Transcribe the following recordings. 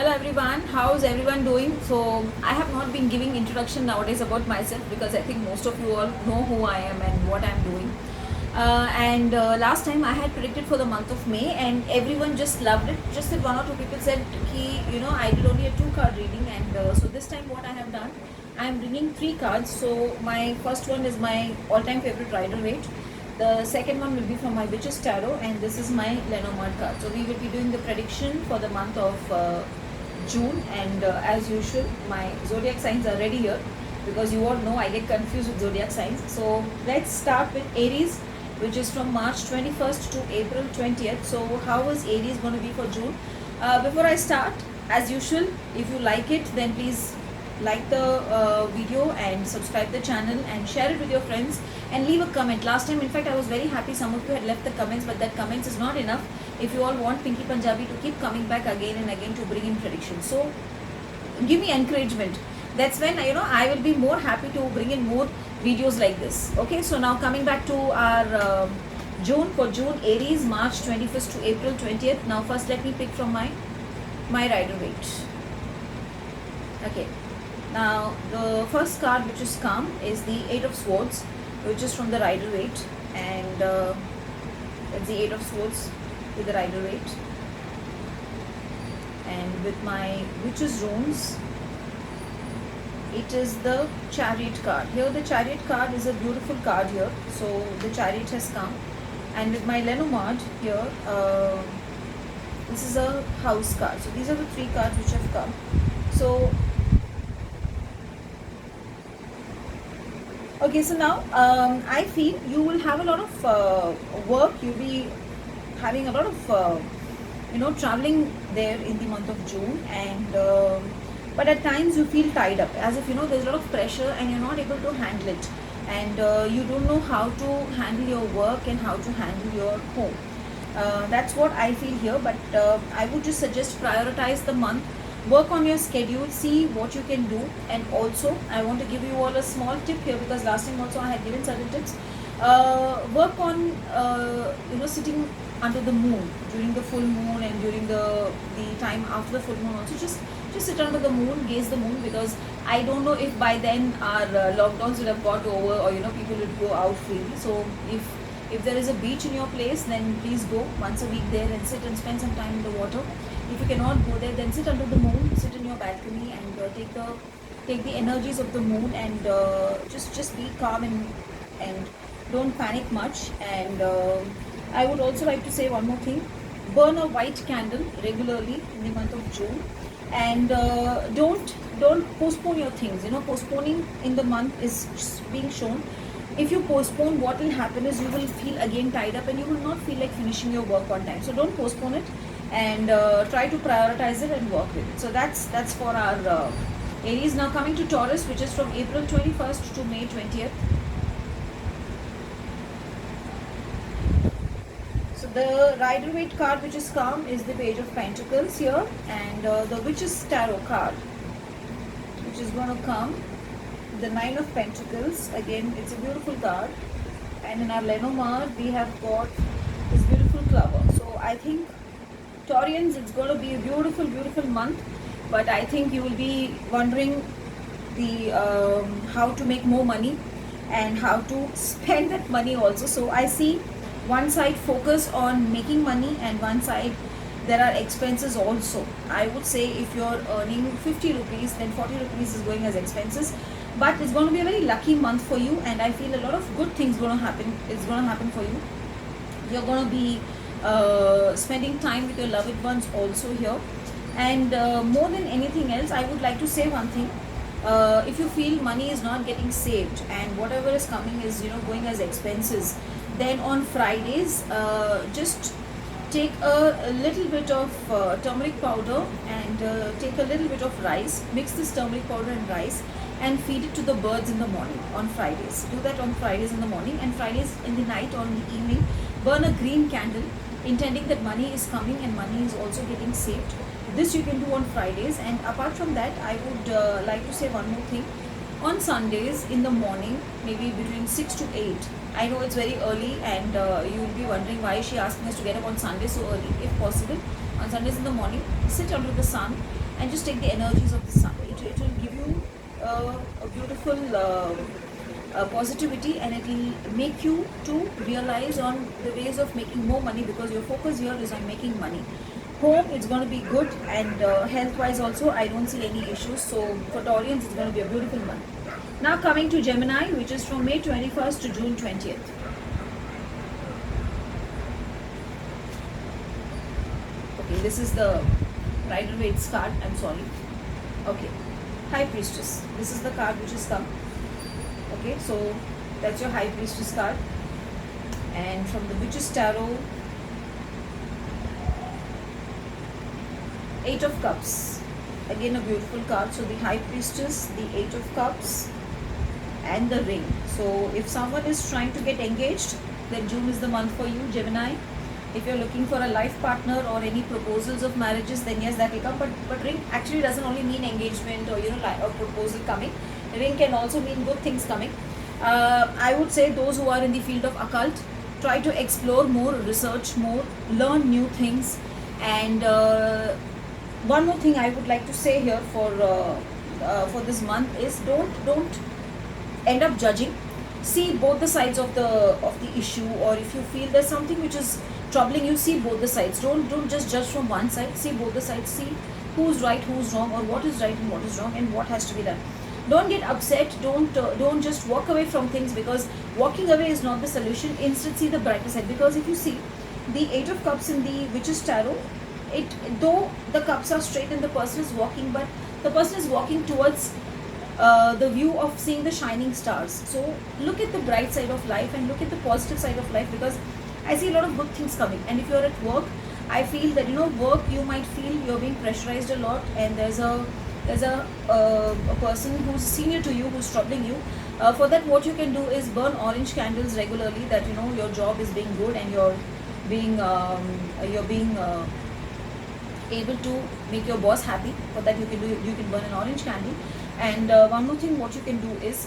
Hello everyone, how's everyone doing? So I have not been giving introduction nowadays about myself because I think most of you all know who I am and what I'm doing. And last time I had predicted for the month of May and everyone just loved it. Just that one or two people said, I did only a 2 card reading, and so this time what I have done, I am bringing 3 cards. So my first one is my all-time favorite Rider-Waite. The second one will be from my Witch's Tarot, and this is my Lenormand card. So we will be doing the prediction for the month of June, and as usual my zodiac signs are ready here because you all know I get confused with zodiac signs. So let's start with Aries, which is from March 21st to April 20th. So how is Aries going to be for June? Before I start, as usual, if you like it, then please like the video and subscribe the channel and share it with your friends and leave a comment. Last time, in fact, I was very happy some of you had left the comments, but that comments is not enough if you all want Pinky Punjabi to keep coming back again and again to bring in predictions. So give me encouragement. That's when I will be more happy to bring in more videos like this. Okay, so now coming back to our June. For June, Aries, March 21st to April 20th. Now first let me pick from my Rider-Waite. Okay, now the first card which is come is the 8 of Swords, which is from the Rider-Waite, and it's the 8 of Swords with the Rider-Waite. And with my Witch's Runes, it is the Chariot card. Here the Chariot card is a beautiful card here. So the Chariot has come. And with my Lenormand here, this is a House card. So these are the 3 cards which have come. So okay, so now I feel you will have a lot of work. You'll be having a lot of traveling there in the month of June, and but at times you feel tied up, as if there's a lot of pressure and you're not able to handle it, and you don't know how to handle your work and how to handle your home. That's what I feel here, but I would just suggest prioritize the month, work on your schedule, see what you can do. And also I want to give you all a small tip here, because last time also I had given certain tips. Work on sitting under the moon during the full moon and during the time after the full moon also. Just sit under the moon, gaze the moon, because I don't know if by then our lockdowns will have got over, or people will go out freely. So if there is a beach in your place, then please go once a week there and sit and spend some time in the water. If you cannot go there, then sit under the moon, sit in your balcony, and take the energies of the moon, and just be calm and don't panic much. And I would also like to say one more thing: burn a white candle regularly in the month of June, and don't postpone your things. Postponing in the month is being shown. If you postpone, what will happen is you will feel again tied up and you will not feel like finishing your work on time. So don't postpone it, and try to prioritize it and work with it. So that's for our Aries. Now coming to Taurus, which is from April 21st to May 20th. So the Rider-Waite card which is come is the Page of Pentacles here, and the Witch's Tarot card which is going to come, the 9 of Pentacles. Again, it's a beautiful card. And in our Lenormand we have got this beautiful clover. So I think Taurians, it's going to be a beautiful month, but I think you will be wondering the how to make more money and how to spend that money also. So I see one side focus on making money, and one side there are expenses also. I would say if you're earning 50 rupees, then 40 rupees is going as expenses. But it's going to be a very lucky month for you, and I feel a lot of good things going to happen. It's going to happen for you. You're going to be spending time with your loved ones also here. And more than anything else, I would like to say one thing. If you feel money is not getting saved and whatever is coming is going as expenses, then on Fridays just take a little bit of turmeric powder and take a little bit of rice, mix this turmeric powder and rice, and feed it to the birds in the morning on Fridays. Do that on Fridays in the morning, and Fridays in the night or in the evening, burn a green candle, intending that money is coming and money is also getting saved. This you can do on Fridays. And apart from that, I would like to say one more thing. On Sundays in the morning, maybe between 6 to 8, I know it's very early, and you will be wondering why is she asking us to get up on Sunday so early. If possible, on Sundays in the morning, sit under the sun and just take the energies of the sun. It will give you a beautiful positivity, and it will make you to realize on the ways of making more money, because your focus here is on making money. Home, it's going to be good, and health wise also I don't see any issues. So for Taurians, it's going to be a beautiful month. Now coming to Gemini, which is from May 21st to June 20th. Okay, this is the Rider-Waite's card. I'm sorry. Okay, High Priestess. This is the card which has come. Okay, so that's your High Priestess card. And from the Witch's Tarot, Eight of Cups. Again a beautiful card. So the High Priestess, the Eight of Cups, and the Ring. So if someone is trying to get engaged, then June is the month for you, Gemini. If you're looking for a life partner or any proposals of marriages, then yes, that will come. But ring actually doesn't only mean engagement or a proposal coming. Ring can also mean good things coming. I would say those who are in the field of occult, try to explore more, research more, learn new things. And one more thing I would like to say here for this month is don't end up judging. See both the sides of the issue, or if you feel there's something which is troubling you, see both the sides. Don't just judge from one side. See both the sides. See who's right, who's wrong, or what is right and what is wrong, and what has to be done. Don't get upset. Don't just walk away from things, because walking away is not the solution. Instead, see the brighter side, because if you see the Eight of Cups in the Witch's Tarot, though the cups are straight and the person is walking, but the person is walking towards the view of seeing the shining stars. So look at the bright side of life and look at the positive side of life, because I see a lot of good things coming. And if you're at work, I feel that work, you might feel you're being pressurized a lot, and there's a person who's senior to you who's troubling you. For that, what you can do is burn orange candles regularly, that your job is being good, and you're being able to make your boss happy. For that, you can burn an orange candle. And one more thing what you can do is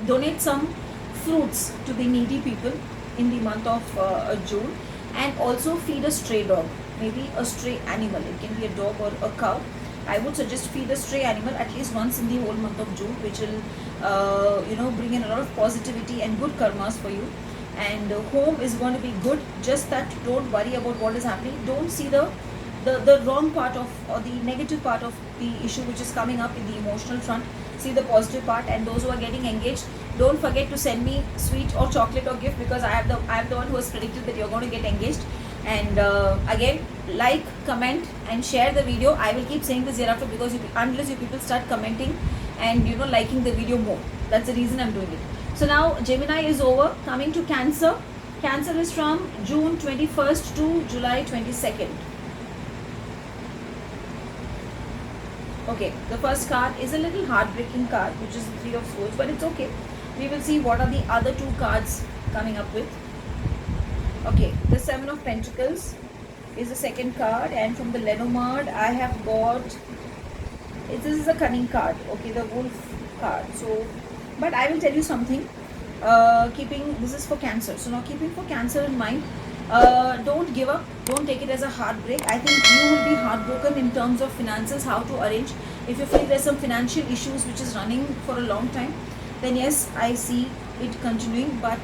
donate some fruits to the needy people in the month of June, and also feed a stray dog, maybe a stray animal. It can be a dog or a cow. I would suggest feed a stray animal at least once in the whole month of June, which will bring in a lot of positivity and good karmas for you. And home is going to be good. Just that, don't worry about what is happening. Don't see the wrong part of, or the negative part of the issue which is coming up in the emotional front. See the positive part. And those who are getting engaged, don't forget to send me sweet or chocolate or gift, because I am the one who has predicted that you're going to get engaged. And again, like, comment and share the video. I will keep saying this hereafter, because unless you people start commenting and liking the video more, that's the reason I'm doing it. So now Gemini is over. Coming to Cancer. Cancer is from June 21st to July 22nd. Okay, the first card is a little heartbreaking card, which is the Three of Swords, but it's okay. We will see what are the other two cards coming up with. Okay, the Seven of Pentacles is the second card, and from the Lenormand, I have got, this is a cunning card, okay, the Wolf card. So, but I will tell you something, this is for Cancer. So now keeping for Cancer in mind, don't give up, don't take it as a heartbreak. I think you will be heartbroken in terms of finances, how to arrange. If you feel there's some financial issues which is running for a long time, then yes, I see it continuing. But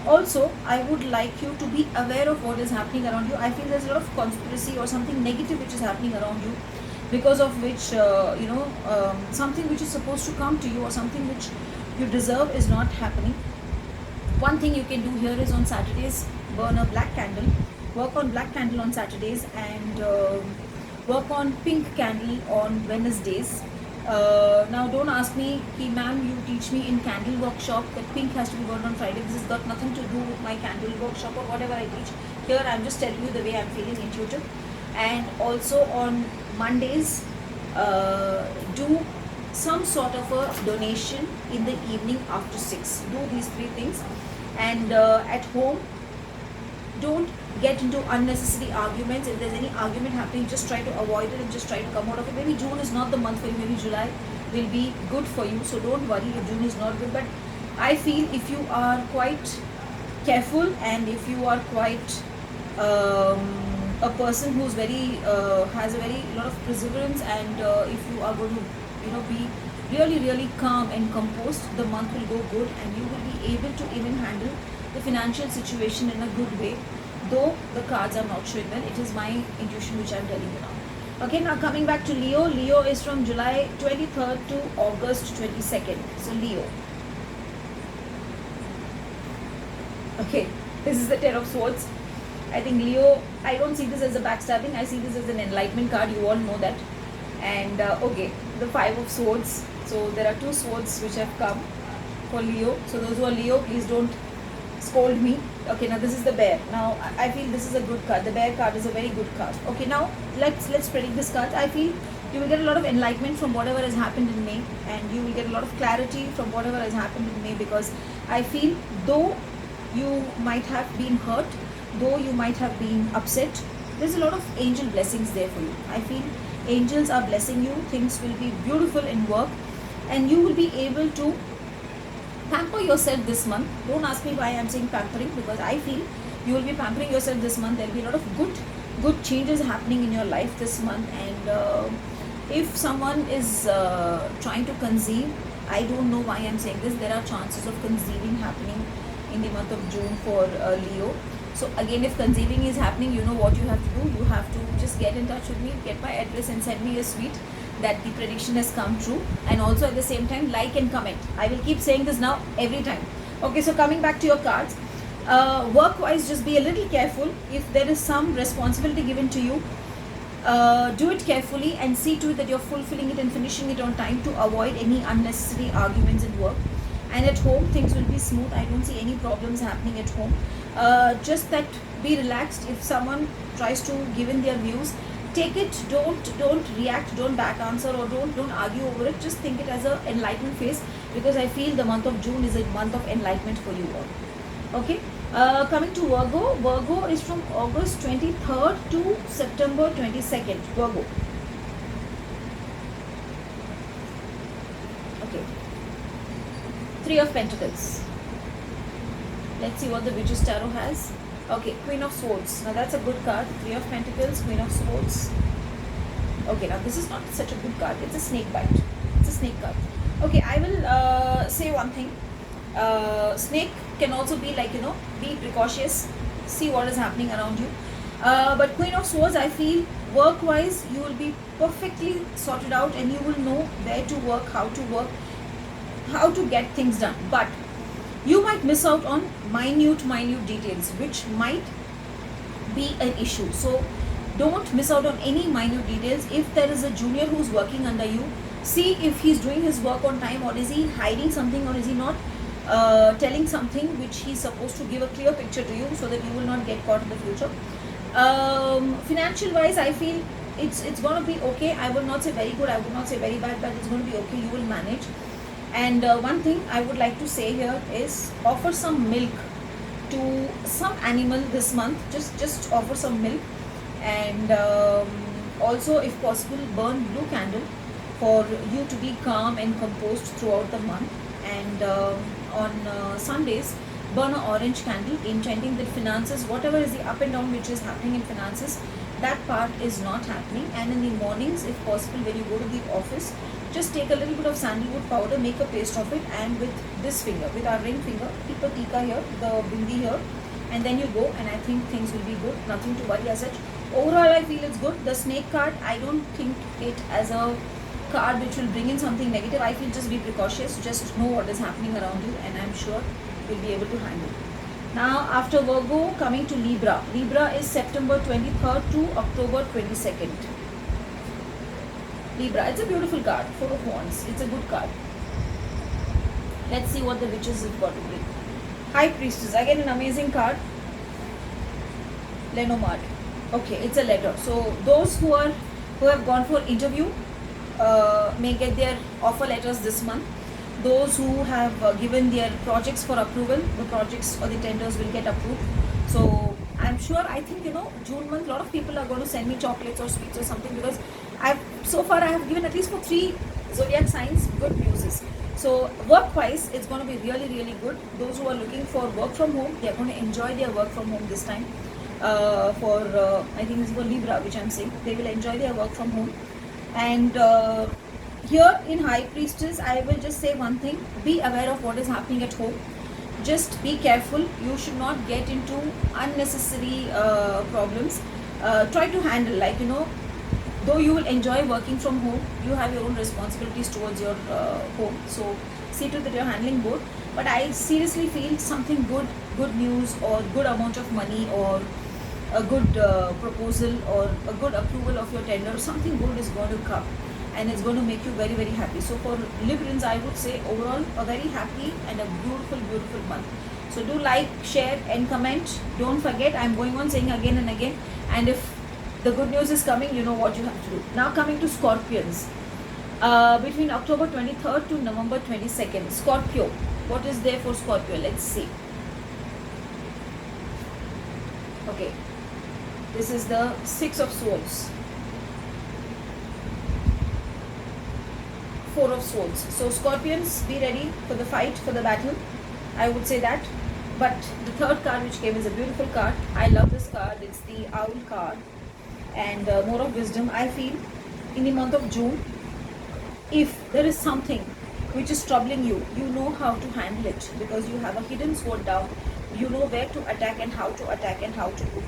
also, I would like you to be aware of what is happening around you. I feel there's a lot of conspiracy or something negative which is happening around you, because of which something which is supposed to come to you, or something which you deserve, is not happening. One thing you can do here is on Saturdays, burn a black candle. Work on black candle on Saturdays, and work on pink candle on Wednesdays. Now don't ask me, ma'am, you teach me in candle workshop that pink has to be burned on Friday. This has got nothing to do with my candle workshop or whatever I teach. Here I'm just telling you the way I'm feeling, intuitive. And also on Mondays, do some sort of a donation in the evening after 6. Do these three things. And at home, don't get into unnecessary arguments. If there's any argument happening, just try to avoid it and just try to come out of it. Maybe June is not the month for you, maybe July will be good for you. So don't worry if June is not good. But I feel if you are quite careful, and if you are quite a person who's very has a very lot of perseverance, and if you are going to be really calm and composed, the month will go good, and you will be able to even handle the financial situation in a good way, though the cards are not showing well. It is my intuition which I'm telling you now. Okay, now coming back to Leo. Leo is from July 23rd to August 22nd. So Leo. Okay, this is the Ten of Swords. I think Leo, I don't see this as a backstabbing. I see this as an enlightenment card. You all know that. And okay, the Five of Swords. So there are two swords which have come for Leo. So those who are Leo, please don't scold me. Okay, now this is the Bear. Now I feel this is a good card. The Bear card is a very good card. Okay, now let's predict this card. I feel you will get a lot of enlightenment from whatever has happened in May, and you will get a lot of clarity from whatever has happened in May, because I feel though you might have been hurt, though you might have been upset, there's a lot of angel blessings there for you. I feel angels are blessing you. Things will be beautiful in work, and you will be able to pamper yourself this month. Don't ask me why I'm saying pampering, because I feel you will be pampering yourself this month. There will be a lot of good changes happening in your life this month. And if someone is trying to conceive, I don't know why I'm saying this, there are chances of conceiving happening in the month of June for Leo. So again, if conceiving is happening, you know what you have to do. You have to just get in touch with me, get my address, and send me a tweet that the prediction has come true. And also at the same time, like and comment. I will keep saying this now every time. Okay, so coming back to your cards, work wise, just be a little careful. If there is some responsibility given to you, do it carefully and see to it that you're fulfilling it and finishing it on time to avoid any unnecessary arguments in work. And at home, things will be smooth. I don't see any problems happening at home. Just that be relaxed. If someone tries to give in their views, take it. Don't react. Don't back answer, or don't argue over it. Just think it as an enlightenment phase, because I feel the month of June is a month of enlightenment for you all. Okay. Coming to Virgo. Virgo is from August 23rd to September 22nd. Virgo. Okay. Three of Pentacles. Let's see what the Witch's Tarot has. Okay, Queen of Swords. Now that's a good card. Three of Pentacles, Queen of Swords. Okay, now this is not such a good card. It's a snake bite. It's a snake card. Okay, I will say one thing. Snake can also be like, be precautious. See what is happening around you. But Queen of Swords, I feel work-wise, you will be perfectly sorted out, and you will know where to work, how to get things done. But you might miss out on minute details, which might be an issue. So don't miss out on any minute details. If there is a junior who's working under you, see if he's doing his work on time, or is he hiding something, or is he not telling something which he's supposed to give a clear picture to you, so that you will not get caught in the future. Financial wise, I feel it's going to be okay. I will not say very good, I would not say very bad, but it's going to be okay. You will manage. And one thing I would like to say here is offer some milk to some animal this month. Just offer some milk, and also, if possible, burn blue candle for you to be calm and composed throughout the month. And on Sundays, burn an orange candle, intending that finances, whatever is the up and down which is happening in finances, that part is not happening. And in the mornings, if possible, when you go to the office, just take a little bit of sandalwood powder, make a paste of it, and with this finger, with our ring finger, keep a tika here, the bindi here, and then you go, and I think things will be good. Nothing to worry as such. Overall, I feel it's good. The snake card, I don't think it as a card which will bring in something negative. I feel just be precautious, just know what is happening around you, and I'm sure you'll be able to handle. Now, after Virgo, coming to Libra. Libra is September 23rd to October 22nd. Libra, it's a beautiful card, Four of Wands. It's a good card. Let's see what the witches have got to bring. High Priestess, again an amazing card. Lenormand. Okay, it's a letter. So those who have gone for interview may get their offer letters this month. Those who have given their projects for approval, the projects or the tenders will get approved. So I'm sure, I think, June month, a lot of people are going to send me chocolates or sweets or something, because so far I have given at least for 3 zodiac signs good news. So work wise, it's going to be really, really good. Those who are looking for work from home, they're going to enjoy their work from home this time. I think this is for Libra, which I'm saying. They will enjoy their work from home. And here in High Priestess, I will just say one thing: be aware of what is happening at home. Just be careful. You should not get into unnecessary problems. Try to handle, like, though you will enjoy working from home, you have your own responsibilities towards your home. So see to that you're handling both. But I seriously feel something good news, or good amount of money, or a good proposal, or a good approval of your tender, something good is going to come, and it's going to make you very, very happy. So for Librans, I would say overall a very happy and a beautiful month. So do like, share and comment. Don't forget, I'm going on saying again and again, and if the good news is coming, you know what you have to do. Now coming to Scorpions, between October 23rd to November 22nd, Scorpio, what is there for Scorpio? Let's see. Okay, this is the Six of Swords, Four of Swords. So Scorpions, be ready for the fight, for the battle, I would say that. But the third card which came is a beautiful card. I love this card. It's the Owl card, and more of wisdom. I feel in the month of June, if there is something which is troubling you, you know how to handle it, because you have a hidden sword down. You know where to attack and how to attack and how to do.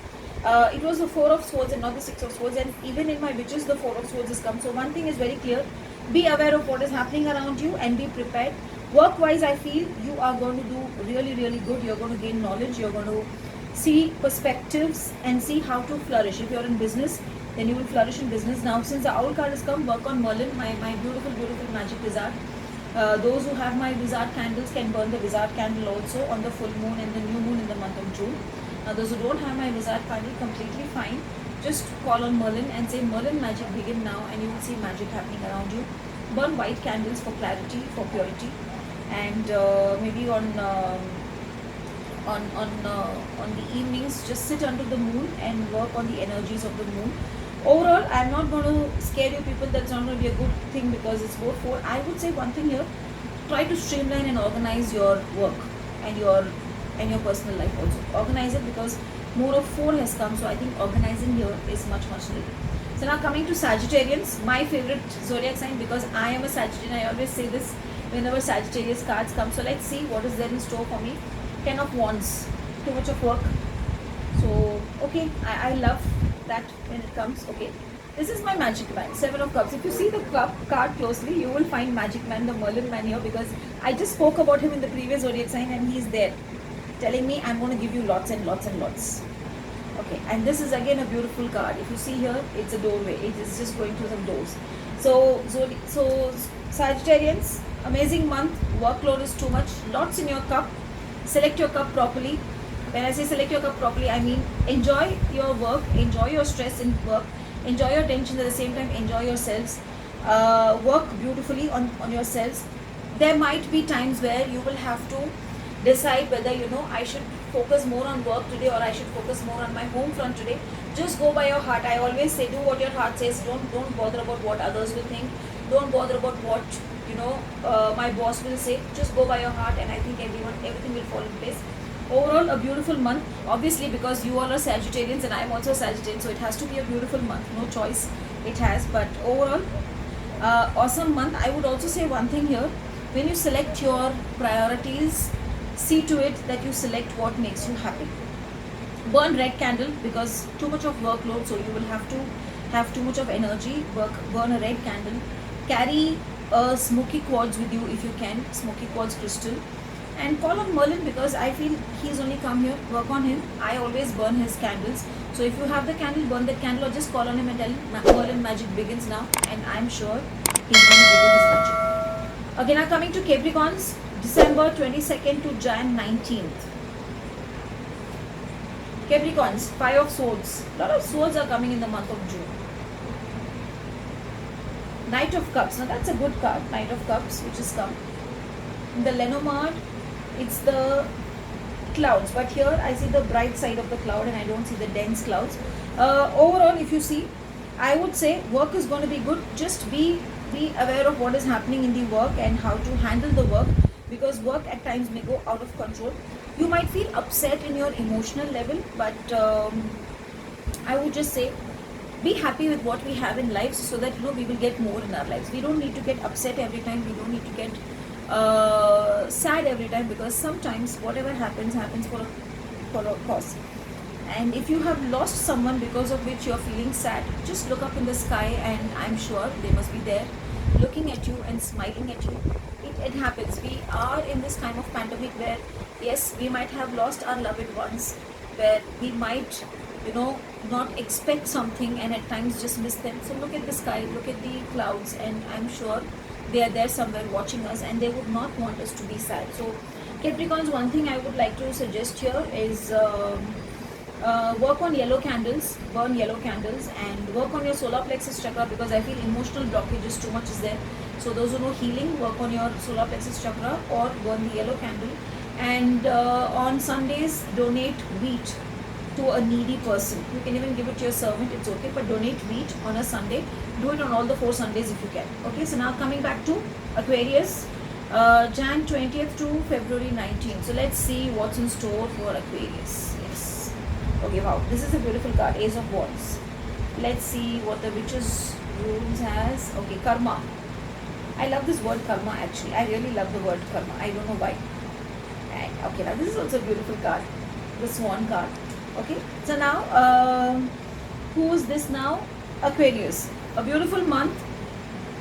It was the Four of Swords and not the Six of Swords, and even in my witches the Four of Swords has come. So one thing is very clear: be aware of what is happening around you and be prepared. Work wise, I feel you are going to do really good. You're going to gain knowledge, you're going to see perspectives and see how to flourish. If you're in business, then you will flourish in business. Now since the Owl card has come, work on Merlin, my beautiful magic wizard. Those who have my wizard candles can burn the wizard candle also on the full moon and the new moon in the month of June. Now those who don't have my wizard candle, completely fine. Just call on Merlin and say, Merlin magic, begin now, and you will see magic happening around you. Burn white candles for clarity, for purity, and maybe on the evenings, just sit under the moon and work on the energies of the moon. Overall, I'm not going to scare you people. That's not going to be a good thing because it's both four. I would say one thing here: try to streamline and organize your work and your personal life also. Organize it, because more of four has come. So I think organizing here is much needed. So now coming to Sagittarians, my favorite zodiac sign, because I am a Sagittarian. I always say this whenever Sagittarius cards come. So let's see what is there in store for me. Ten of Wands, too much of work. So okay, I love that when it comes. Okay, this is my Magic Man, Seven of Cups. If you see the card closely, you will find Magic Man, the Merlin man here, because I just spoke about him in the previous zodiac sign, and he's there telling me I'm going to give you lots and lots. Okay, and this is again a beautiful card. If you see here, it's a doorway. It is just going through some doors. So Sagittarians, amazing month. Workload is too much. Lots in your cup. Select your cup properly. When I say select your cup properly, I mean enjoy your work, enjoy your stress in work, enjoy your tension at the same time, enjoy yourselves. Work beautifully on yourselves. There might be times where you will have to decide whether I should focus more on work today or I should focus more on my home front today. Just go by your heart. I always say, do what your heart says. Don't bother about what others will think. Don't bother about what my boss will say. Just go by your heart, and I think everything will fall in place. Overall, a beautiful month. Obviously, because you all are Sagittarians and I am also a Sagittarian, so it has to be a beautiful month. No choice, it has. But overall, awesome month. I would also say one thing here: when you select your priorities, see to it that you select what makes you happy. Burn red candle, because too much of workload, so you will have to have too much of energy. Burn a red candle. Carry a smoky quartz with you if you can, smoky quartz crystal. And call on Merlin, because I feel he's only come here. Work on him. I always burn his candles. So if you have the candle, burn that candle, or just call on him and tell him Merlin magic begins now, and I'm sure he's going to begin his magic. Okay, now coming to Capricorns, December 22nd to Jan 19th. Capricorns, Five of Swords. A lot of swords are coming in the month of June. Knight of Cups. Now that's a good card. Knight of Cups, which has come. In the Lenormand, it's the clouds, but here I see the bright side of the cloud and I don't see the dense clouds. Overall, if you see, I would say work is going to be good. Just be aware of what is happening in the work and how to handle the work, because work at times may go out of control. You might feel upset in your emotional level, but I would just say be happy with what we have in life, so that we will get more in our lives. We don't need to get upset every time. We don't need to get sad every time, because sometimes whatever happens for a cause. And if you have lost someone because of which you're feeling sad, just look up in the sky, and I'm sure they must be there looking at you and smiling at you. It happens. We are in this time of pandemic where, yes, we might have lost our loved ones, where we might, not expect something and at times just miss them. So look at the sky, look at the clouds, and I'm sure they are there somewhere watching us, and they would not want us to be sad. So Capricorns, one thing I would like to suggest here is work on yellow candles, burn yellow candles, and work on your solar plexus chakra, because I feel emotional blockages too much is there. So those who know healing, work on your solar plexus chakra or burn the yellow candle. And on Sundays, donate wheat to a needy person. You can even give it to your servant, it's okay, but donate wheat on a Sunday. Do it on all the 4 Sundays if you can. Okay, so now coming back to Aquarius, Jan 20th to February 19th. So let's see what's in store for Aquarius. Yes. Okay, wow, this is a beautiful card, Ace of Wands. Let's see what the Witch's Runes has. Okay, karma. I love this word karma actually. I really love the word karma. I don't know why. And okay, now this is also a beautiful card, the Swan card. Okay, so now who is this now? Aquarius. A beautiful month,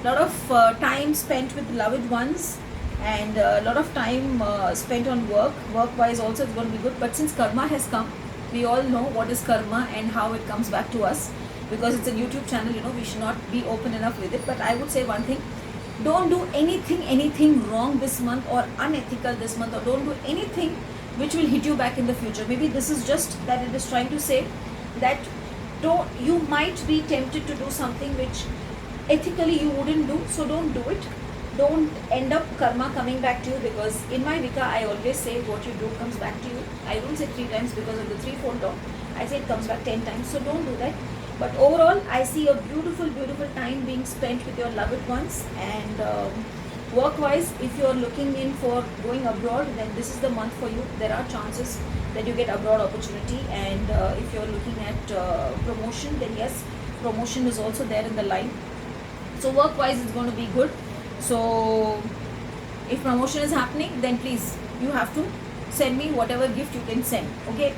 lot of time spent with loved ones, and a lot of time spent on work wise also it's going to be good. But since karma has come, we all know what is karma and how it comes back to us, because it's a YouTube channel, we should not be open enough with it. But I would say one thing: don't do anything wrong this month, or unethical this month, or don't do anything which will hit you back in the future. Maybe this is just that it is trying to say that you might be tempted to do something which ethically you wouldn't do, so don't do it. Don't end up karma coming back to you, because in my Vika I always say what you do comes back to you. I don't say 3 times because of the 3-fold law. I say it comes back 10 times, so don't do that. But overall, I see a beautiful time being spent with your loved ones. And work-wise, if you're looking in for going abroad, then this is the month for you. There are chances that you get abroad opportunity. And if you're looking at promotion, then yes, promotion is also there in the line. So work-wise, it's going to be good. So if promotion is happening, then please, you have to send me whatever gift you can send. Okay.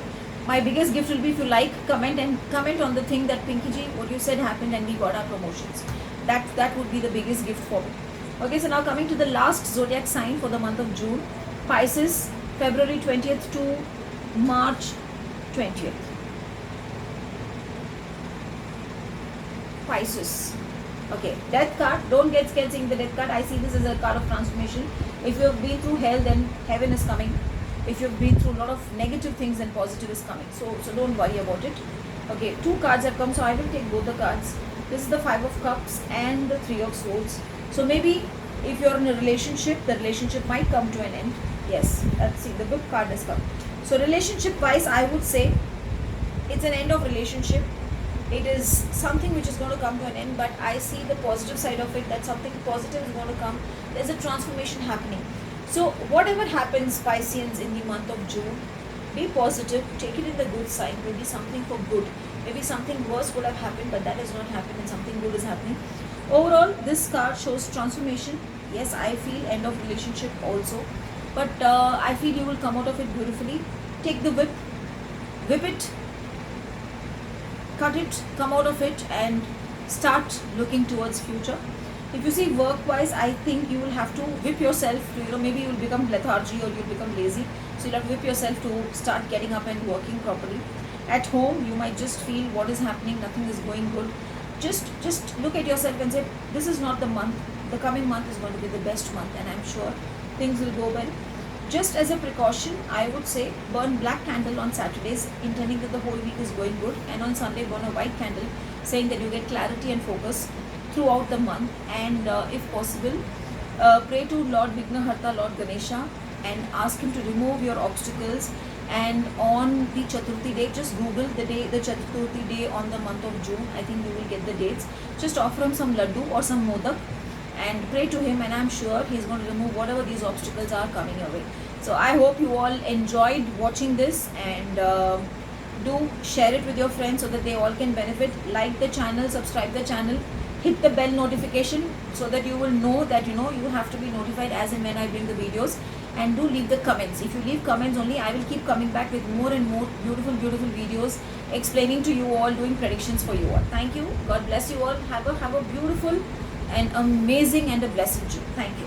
My biggest gift will be if you like, comment on the thing that Pinky ji, what you said happened and we got our promotions. That would be the biggest gift for me. Okay, so now coming to the last zodiac sign for the month of June, Pisces, February 20th to March 20th. Pisces. Okay, death card. Don't get scared seeing the death card. I see this as a card of transformation. If you have been through hell, then heaven is coming. If you've been through a lot of negative things, then positive is coming. So don't worry about it. Okay, 2 cards have come, so I will take both the cards. This is the 5 of Cups and the 3 of Swords. So maybe if you're in a relationship, the relationship might come to an end. Yes, let's see, the good card has come. So relationship wise, I would say it's an end of relationship. It is something which is going to come to an end, but I see the positive side of it, that something positive is going to come. There's a transformation happening. So whatever happens, Pisceans, in the month of June, be positive, take it in the good side. Maybe something for good. Maybe something worse would have happened, but that has not happened and something good is happening. Overall, this card shows transformation. Yes, I feel end of relationship also. But I feel you will come out of it beautifully. Take the whip it, cut it, come out of it and start looking towards future. If you see work-wise, I think you will have to whip yourself to, maybe you will become lethargy or you will become lazy. So you'll have to whip yourself to start getting up and working properly. At home, you might just feel what is happening, nothing is going good. Just look at yourself and say, this is not the month. The coming month is going to be the best month and I'm sure things will go well. Just as a precaution, I would say burn black candle on Saturdays, intending that the whole week is going good. And on Sunday, burn a white candle, saying that you get clarity and focus throughout the month. And if possible, pray to Lord Vignaharta, Lord Ganesha, and ask him to remove your obstacles. And on the Chaturthi day, just Google the day, the Chaturthi day on the month of June. I think you will get the dates. Just offer him some laddu or some modak and pray to him, and I'm sure he's going to remove whatever these obstacles are coming your way. So I hope you all enjoyed watching this, and do share it with your friends so that they all can benefit. Like the channel, subscribe the channel, hit the bell notification so that you will know that you have to be notified as and when I bring the videos. And do leave the comments. If you leave comments only, I will keep coming back with more and more beautiful videos explaining to you all, doing predictions for you all. Thank you. God bless you all. Have a beautiful and amazing and a blessed day. Thank you.